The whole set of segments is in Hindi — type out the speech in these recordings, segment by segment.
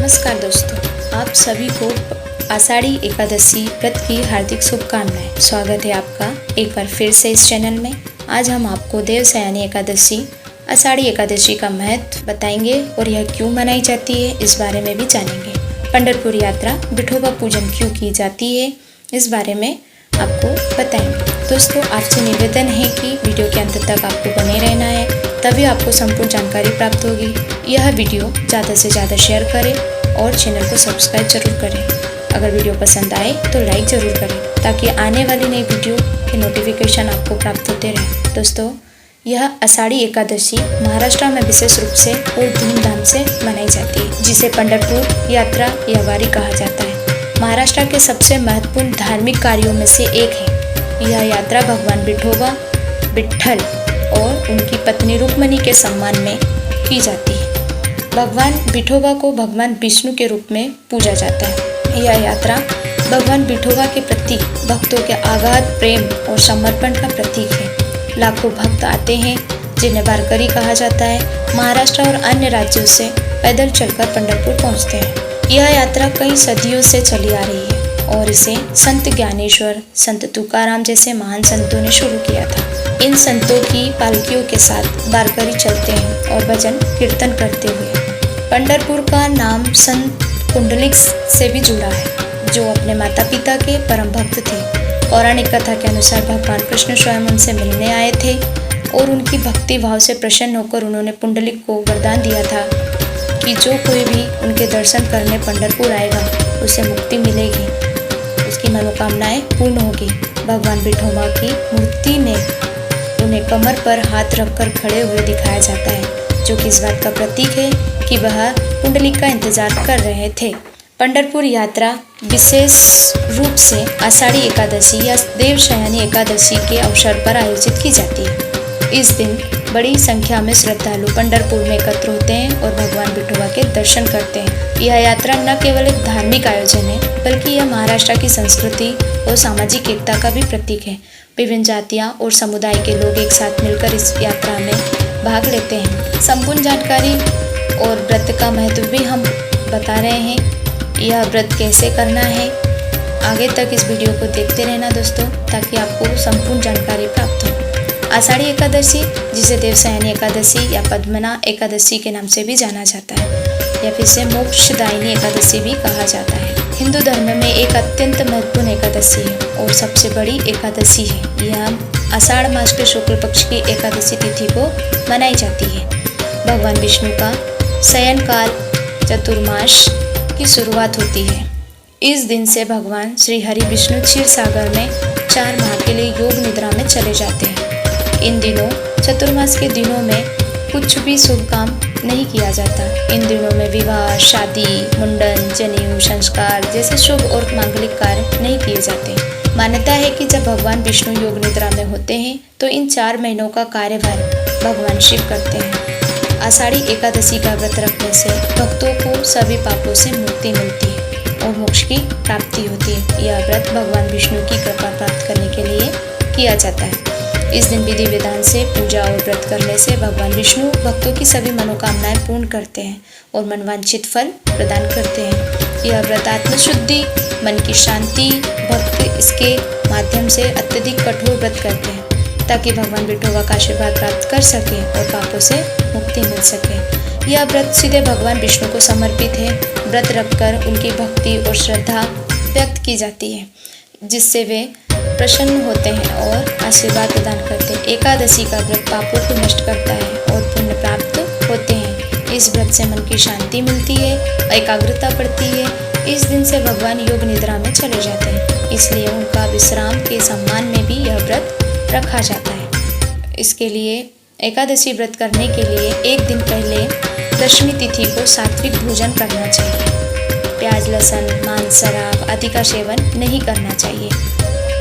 नमस्कार दोस्तों, आप सभी को आषाढ़ी एकादशी व्रत की हार्दिक शुभकामनाएं। स्वागत है आपका एक बार फिर से इस चैनल में। आज हम आपको देवशयनी एकादशी आषाढ़ी एकादशी का महत्व बताएंगे और यह क्यों मनाई जाती है इस बारे में भी जानेंगे। पंढरपुर यात्रा विठोबा पूजन क्यों की जाती है इस बारे में आपको बताएंगे। दोस्तों, आपसे निवेदन है कि वीडियो के अंत तक आपको बने रहना है, तभी आपको संपूर्ण जानकारी प्राप्त होगी। यह वीडियो ज़्यादा से ज़्यादा शेयर करें और चैनल को सब्सक्राइब जरूर करें। अगर वीडियो पसंद आए तो लाइक ज़रूर करें ताकि आने वाली नई वीडियो के नोटिफिकेशन आपको प्राप्त होते रहे। दोस्तों, यह आषाढ़ी एकादशी महाराष्ट्र में विशेष रूप से और धूमधाम से मनाई जाती है, जिसे पंढरपुर यात्रा या वारी कहा जाता है। महाराष्ट्र के सबसे महत्वपूर्ण धार्मिक कार्यों में से एक है। यह यात्रा भगवान विठोबा, विट्ठल और उनकी पत्नी रुक्मिणी के सम्मान में की जाती है। भगवान विठोबा को भगवान विष्णु के रूप में पूजा जाता है। यह यात्रा भगवान विठोबा के प्रति भक्तों के अगाध प्रेम और समर्पण का प्रतीक है। लाखों भक्त आते हैं, जिन्हें वारकरी कहा जाता है, महाराष्ट्र और अन्य राज्यों से पैदल चलकर पंढरपुर पहुंचते हैं। यह यात्रा कई सदियों से चली आ रही है और इसे संत ज्ञानेश्वर, संत तुकाराम जैसे महान संतों ने शुरू किया था। इन संतों की पालकियों के साथ वारकरी चलते हैं और भजन कीर्तन करते हुए। पंढरपुर का नाम संत पुंडलिक से भी जुड़ा है, जो अपने माता पिता के परम भक्त थे। पौराणिक कथा के अनुसार भगवान कृष्ण स्वयं उनसे मिलने आए थे और उनकी भक्ति भाव से प्रसन्न होकर उन्होंने पुंडलिक को वरदान दिया था कि जो कोई भी उनके दर्शन करने पंढरपुर आएगा उसे मुक्ति मिलेगी, उसकी मनोकामनाएं पूर्ण होगी। भगवान विठोबा की मूर्ति ने उन्हें कमर पर हाथ रखकर खड़े हुए दिखाया जाता है, जो कि इस बात का प्रतीक है कि वह पुंडलिक का इंतजार कर रहे थे। पंढरपुर यात्रा विशेष रूप से आषाढ़ी एकादशी या देवशयनी एकादशी के अवसर पर आयोजित की जाती है। इस दिन बड़ी संख्या में श्रद्धालु पंढरपुर में एकत्र होते हैं और भगवान विठोबा के दर्शन करते हैं। यह यात्रा न केवल एक धार्मिक आयोजन है, बल्कि यह महाराष्ट्र की संस्कृति और सामाजिक एकता का भी प्रतीक है। विभिन्न जातियां और समुदाय के लोग एक साथ मिलकर इस यात्रा में भाग लेते हैं। संपूर्ण जानकारी और व्रत का महत्व भी हम बता रहे हैं। यह व्रत कैसे करना है, आगे तक इस वीडियो को देखते रहना दोस्तों, ताकि आपको संपूर्ण जानकारी प्राप्त हो। आषाढ़ी एकादशी, जिसे देवशयनी एकादशी या पद्मना एकादशी के नाम से भी जाना जाता है, या फिर से मोक्षदायिनी एकादशी भी कहा जाता है, हिंदू धर्म में एक अत्यंत महत्वपूर्ण एकादशी है और सबसे बड़ी एकादशी है। यह आषाढ़ मास के शुक्ल पक्ष की एकादशी तिथि को मनाई जाती है। भगवान विष्णु का शयन काल चतुर्मास की शुरुआत होती है। इस दिन से भगवान श्री हरि विष्णु क्षीर सागर में 4 माह के लिए योग निद्रा में चले जाते हैं। इन दिनों चतुर्मास के दिनों में कुछ भी शुभ काम नहीं किया जाता। इन दिनों में विवाह, शादी, मुंडन, जनेऊ, संस्कार जैसे शुभ और मांगलिक कार्य नहीं किए जाते। मान्यता है कि जब भगवान विष्णु योग निद्रा में होते हैं तो इन 4 महीनों का कार्यभार भगवान शिव करते हैं। आषाढ़ी एकादशी का व्रत रखने से भक्तों को सभी पापों से मुक्ति मिलती है और मोक्ष की प्राप्ति होती है। यह व्रत भगवान विष्णु की कृपा प्राप्त करने के लिए किया जाता है। इस दिन विधि विधान से पूजा और व्रत करने से भगवान विष्णु भक्तों की सभी मनोकामनाएं पूर्ण करते हैं और मनवांछित फल प्रदान करते हैं। यह व्रत आत्मशुद्धि, मन की शांति, भक्त इसके माध्यम से अत्यधिक कठोर व्रत करते हैं ताकि भगवान विठोबा का आशीर्वाद प्राप्त कर सके और पापों से मुक्ति मिल सके। यह व्रत सीधे भगवान विष्णु को समर्पित है। व्रत रखकर उनकी भक्ति और श्रद्धा व्यक्त की जाती है, जिससे वे प्रसन्न होते हैं और आशीर्वाद प्रदान करते हैं। एकादशी का व्रत पापों को नष्ट करता है और पुण्य प्राप्त होते हैं। इस व्रत से मन की शांति मिलती है, एकाग्रता बढ़ती है। इस दिन से भगवान योग निद्रा में चले जाते हैं, इसलिए उनका विश्राम के सम्मान में भी यह व्रत रखा जाता है। इसके लिए एकादशी व्रत करने के लिए एक दिन पहले दशमी तिथि को सात्विक भोजन करना चाहिए। प्याज, लहसुन, मांस, शराब आदि का सेवन नहीं करना चाहिए।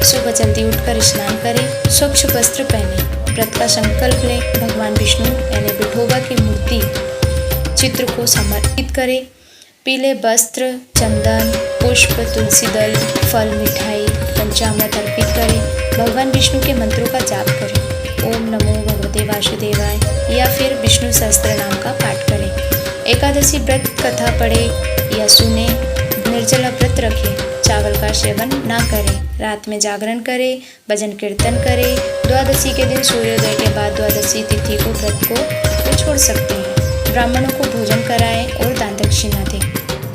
सुबह जल्दी उठकर स्नान करें, स्वच्छ वस्त्र पहने, व्रत का संकल्प लें, भगवान विष्णु यानी विठोबा की मूर्ति चित्र को समर्पित करें। पीले वस्त्र, चंदन, पुष्प, तुलसी दल, फल, मिठाई, पंचामृत अर्पित करें। भगवान विष्णु के मंत्रों का जाप करें। ओम नमो भगवते वासुदेवाय या फिर विष्णु सहस्त्र नाम का पाठ करें। एकादशी व्रत कथा पढ़े या सुने, निर्जला व्रत रखे, चावल का सेवन ना करें, रात में जागरण करें, भजन कीर्तन करें। द्वादशी के दिन सूर्योदय के बाद द्वादशी तिथि को व्रत को छोड़ सकते हैं। ब्राह्मणों को भोजन कराएं और दान दक्षिणा दें।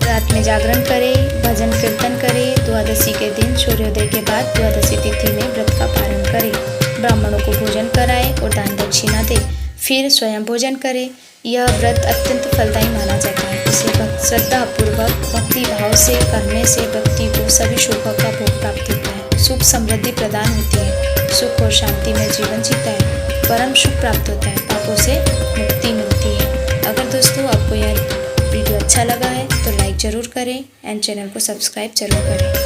रात में जागरण करें, भजन कीर्तन करें। द्वादशी के दिन सूर्योदय के बाद द्वादशी तिथि में व्रत का पालन करें। ब्राह्मणों को भोजन कराएं और दान दक्षिणा दें, फिर स्वयं भोजन करें। यह व्रत अत्यंत फलदायी माना जाता है। इसे श्रद्धापूर्वक भक्ति भाव से करने से व्यक्ति को सभी सुखों का भोग प्राप्त होता है। सुख समृद्धि प्रदान होती है, सुख और शांति में जीवन जीता है, परम सुख प्राप्त होता है, पापों से मुक्ति मिलती है। अगर दोस्तों आपको यह वीडियो अच्छा लगा है तो लाइक ज़रूर करें एंड चैनल को सब्सक्राइब जरूर करें।